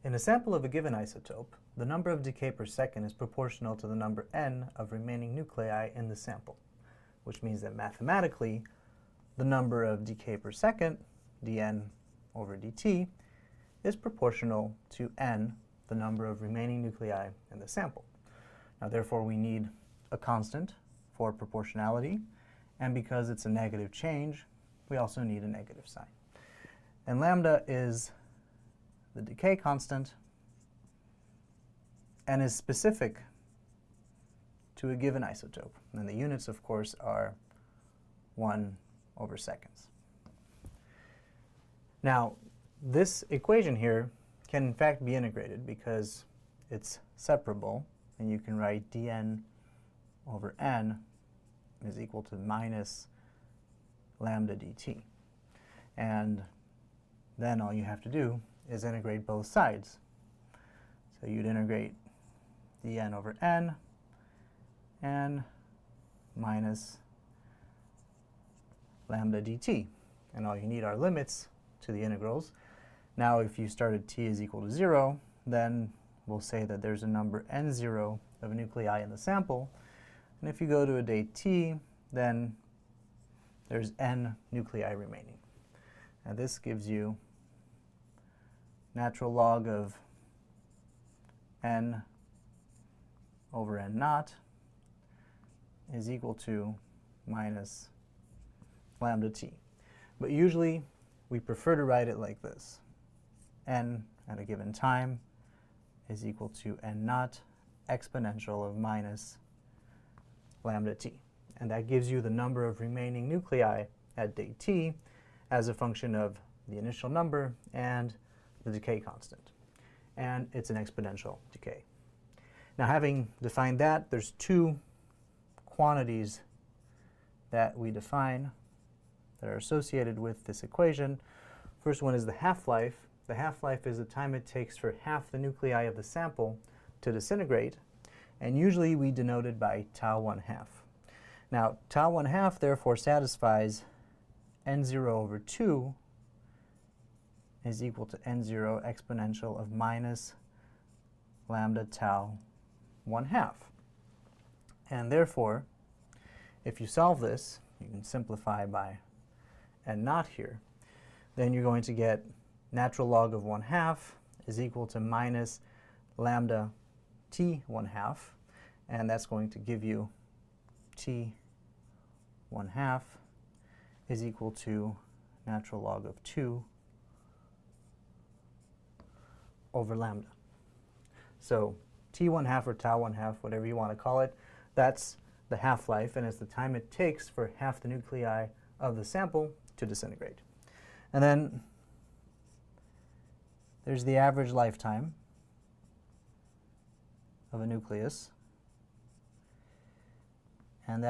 In a sample of a given isotope, the number of decay per second is proportional to the number n of remaining nuclei in the sample, which means that mathematically, the number of decay per second, dn over dt, is proportional to n, the number of remaining nuclei in the sample. Now, therefore, we need a constant for proportionality, and because it's a negative change, we also need a negative sign. And lambda is the decay constant and is specific to a given isotope. And the units, of course, are 1 over seconds. Now, this equation here can in fact be integrated because it's separable, and you can write dn over n is equal to minus lambda dt. And then all you have to do is integrate both sides. So you'd integrate dn over n and minus lambda dt. And all you need are limits to the integrals. Now, if you start at t is equal to 0, then we'll say that there's a number n0 of nuclei in the sample. And if you go to a day t, then there's n nuclei remaining. And this gives you natural log of n over n naught is equal to minus lambda t. But usually, we prefer to write it like this. N at a given time is equal to n naught exponential of minus lambda t. And that gives you the number of remaining nuclei at day t as a function of the initial number and the decay constant. And it's an exponential decay. Now, having defined that, there's two quantities that we define that are associated with this equation. First one is the half-life. The half-life is the time it takes for half the nuclei of the sample to disintegrate, and usually we denote it by tau 1/2. Now, tau 1/2 therefore satisfies n0 over 2 is equal to n0 exponential of minus lambda tau 1/2. And therefore, if you solve this, you can simplify by n naught here, then you're going to get natural log of 1/2 is equal to minus lambda t 1/2, and that's going to give you t 1/2 is equal to natural log of 2 over lambda. So t 1/2 or tau 1/2, whatever you want to call it, that's the half-life, and it's the time it takes for half the nuclei of the sample to disintegrate. And then there's the average lifetime of a nucleus,